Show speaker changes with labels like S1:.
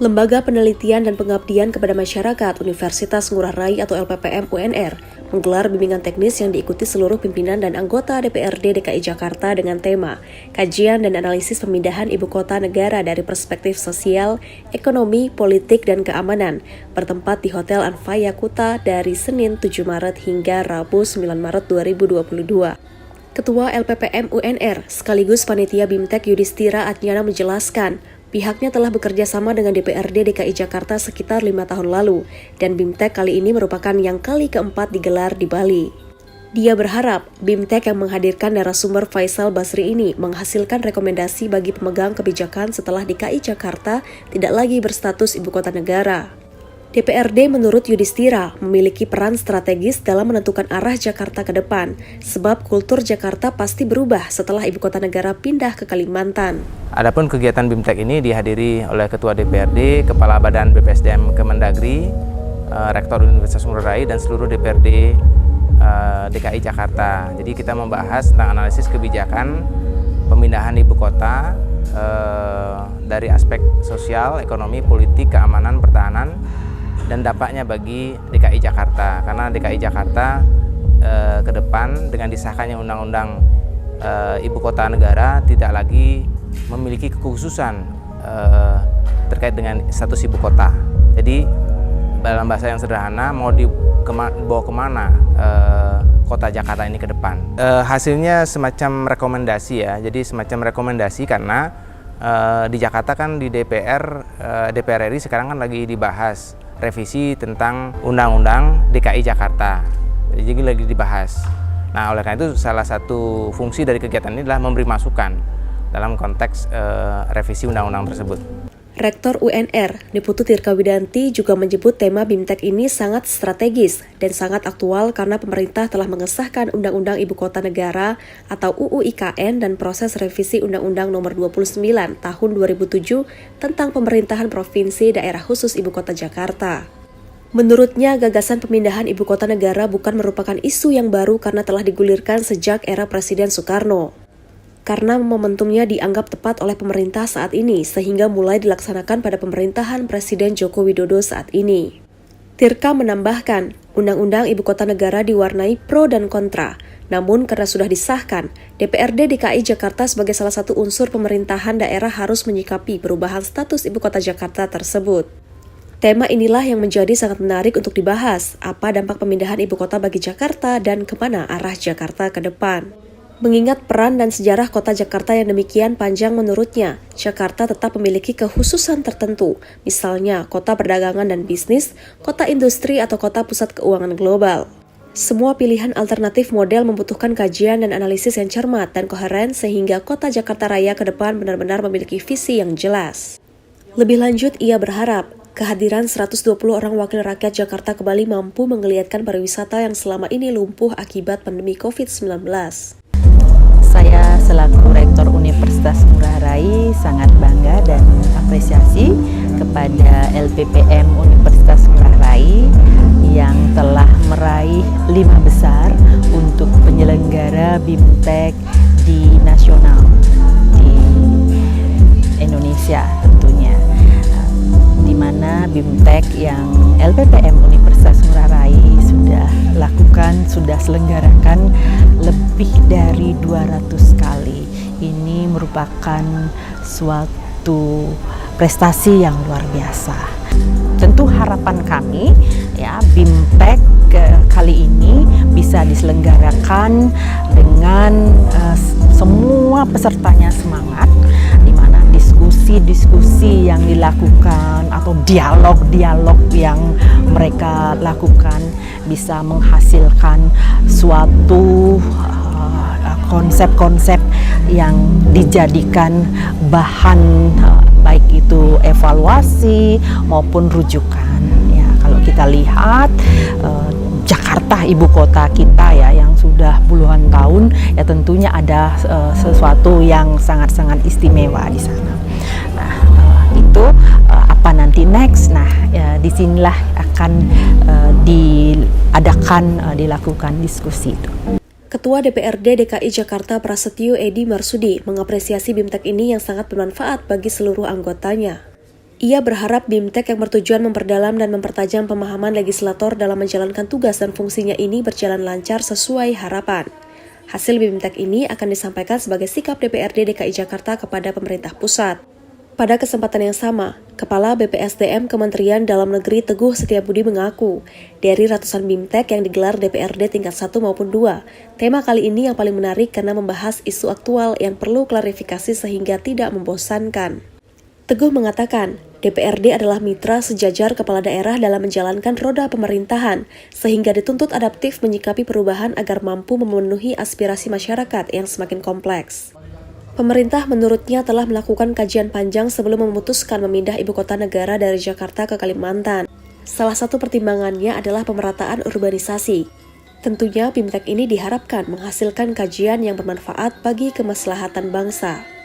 S1: Lembaga Penelitian dan Pengabdian kepada Masyarakat Universitas Ngurah Rai atau LPPM UNR menggelar bimbingan teknis yang diikuti seluruh pimpinan dan anggota DPRD DKI Jakarta dengan tema Kajian dan Analisis Pemindahan Ibu Kota Negara dari Perspektif Sosial, Ekonomi, Politik, dan Keamanan bertempat di Hotel Anfaya Kuta dari Senin 7 Maret hingga Rabu 9 Maret 2022. Ketua LPPM UNR sekaligus Panitia BIMTEK Yudhistira Atnyana menjelaskan, pihaknya telah bekerja sama dengan DPRD DKI Jakarta sekitar 5 tahun lalu, dan BIMTEK kali ini merupakan yang kali keempat digelar di Bali. Dia berharap BIMTEK yang menghadirkan narasumber Faisal Basri ini menghasilkan rekomendasi bagi pemegang kebijakan setelah DKI Jakarta tidak lagi berstatus ibu kota negara. DPRD menurut Yudhistira memiliki peran strategis dalam menentukan arah Jakarta ke depan, sebab kultur Jakarta pasti berubah setelah ibu kota negara pindah ke Kalimantan.
S2: Adapun kegiatan BIMTEK ini dihadiri oleh Ketua DPRD, Kepala Badan BPSDM Kemendagri, Rektor Universitas Ngurah Rai, dan seluruh DPRD DKI Jakarta. Jadi kita membahas tentang analisis kebijakan pemindahan ibu kota dari aspek sosial, ekonomi, politik, keamanan, pertahanan, dan dampaknya bagi DKI Jakarta. Karena DKI Jakarta ke depan dengan disahkannya undang-undang ibu kota negara tidak lagi memiliki kekhususan terkait dengan status ibu kota. Jadi dalam bahasa yang sederhana, mau dibawa kemana kota Jakarta ini ke depan. Hasilnya semacam rekomendasi ya, jadi semacam rekomendasi karena di Jakarta kan di DPR RI sekarang kan lagi dibahas revisi tentang Undang-Undang DKI Jakarta, jadi lagi dibahas. Nah, oleh karena itu salah satu fungsi dari kegiatan ini adalah memberi masukan dalam konteks revisi undang-undang tersebut.
S1: Rektor UNR, Niputu Tirkawidanti juga menyebut tema BIMTEK ini sangat strategis dan sangat aktual karena pemerintah telah mengesahkan Undang-Undang Ibu Kota Negara atau UU IKN dan proses revisi Undang-Undang Nomor 29 Tahun 2007 tentang Pemerintahan Provinsi Daerah Khusus Ibu Kota Jakarta. Menurutnya, gagasan pemindahan Ibu Kota Negara bukan merupakan isu yang baru karena telah digulirkan sejak era Presiden Soekarno. Karena momentumnya dianggap tepat oleh pemerintah saat ini, sehingga mulai dilaksanakan pada pemerintahan Presiden Joko Widodo saat ini. Tirka menambahkan, Undang-Undang Ibu Kota Negara diwarnai pro dan kontra, namun karena sudah disahkan, DPRD DKI Jakarta sebagai salah satu unsur pemerintahan daerah harus menyikapi perubahan status Ibu Kota Jakarta tersebut. Tema inilah yang menjadi sangat menarik untuk dibahas, apa dampak pemindahan Ibu Kota bagi Jakarta dan kemana arah Jakarta ke depan. Mengingat peran dan sejarah kota Jakarta yang demikian panjang menurutnya, Jakarta tetap memiliki kekhususan tertentu, misalnya kota perdagangan dan bisnis, kota industri atau kota pusat keuangan global. Semua pilihan alternatif model membutuhkan kajian dan analisis yang cermat dan koheren sehingga kota Jakarta Raya ke depan benar-benar memiliki visi yang jelas. Lebih lanjut, ia berharap kehadiran 120 orang wakil rakyat Jakarta ke Bali mampu menggeliatkan pariwisata yang selama ini lumpuh akibat pandemi COVID-19.
S3: Saya selaku Rektor Universitas Ngurah Rai sangat bangga dan apresiasi kepada LPPM Universitas Ngurah Rai yang telah meraih 5 besar untuk penyelenggara BIMTEK di nasional di Indonesia tentunya, di mana BIMTEK yang LPPM Universitas Ngurah Rai sudah selenggarakan lebih dari 200 kali. Ini merupakan suatu prestasi yang luar biasa. Tentu harapan kami ya BIMTEK kali ini bisa diselenggarakan dengan semua pesertanya semangat, di mana diskusi-diskusi yang dilakukan atau dialog-dialog yang mereka lakukan bisa menghasilkan suatu konsep-konsep yang dijadikan bahan baik itu evaluasi maupun rujukan. Ya, kalau kita lihat Jakarta ibu kota kita ya yang sudah puluhan tahun, ya tentunya ada sesuatu yang sangat-sangat istimewa di sana. Nah, itu apa nanti next? Nah, ya, disinilah akan dilakukan diskusi itu.
S1: Ketua DPRD DKI Jakarta Prasetyo Edi Marsudi mengapresiasi BIMTEK ini yang sangat bermanfaat bagi seluruh anggotanya. Ia berharap BIMTEK yang bertujuan memperdalam dan mempertajam pemahaman legislator dalam menjalankan tugas dan fungsinya ini berjalan lancar sesuai harapan. Hasil BIMTEK ini akan disampaikan sebagai sikap DPRD DKI Jakarta kepada pemerintah pusat. Pada kesempatan yang sama, Kepala BPSDM Kementerian Dalam Negeri Teguh Setiabudi mengaku, dari ratusan BIMTEK yang digelar DPRD tingkat 1 maupun 2, tema kali ini yang paling menarik karena membahas isu aktual yang perlu klarifikasi sehingga tidak membosankan. Teguh mengatakan, DPRD adalah mitra sejajar kepala daerah dalam menjalankan roda pemerintahan, sehingga dituntut adaptif menyikapi perubahan agar mampu memenuhi aspirasi masyarakat yang semakin kompleks. Pemerintah menurutnya telah melakukan kajian panjang sebelum memutuskan memindah ibu kota negara dari Jakarta ke Kalimantan. Salah satu pertimbangannya adalah pemerataan urbanisasi. Tentunya BIMTEK ini diharapkan menghasilkan kajian yang bermanfaat bagi kemaslahatan bangsa.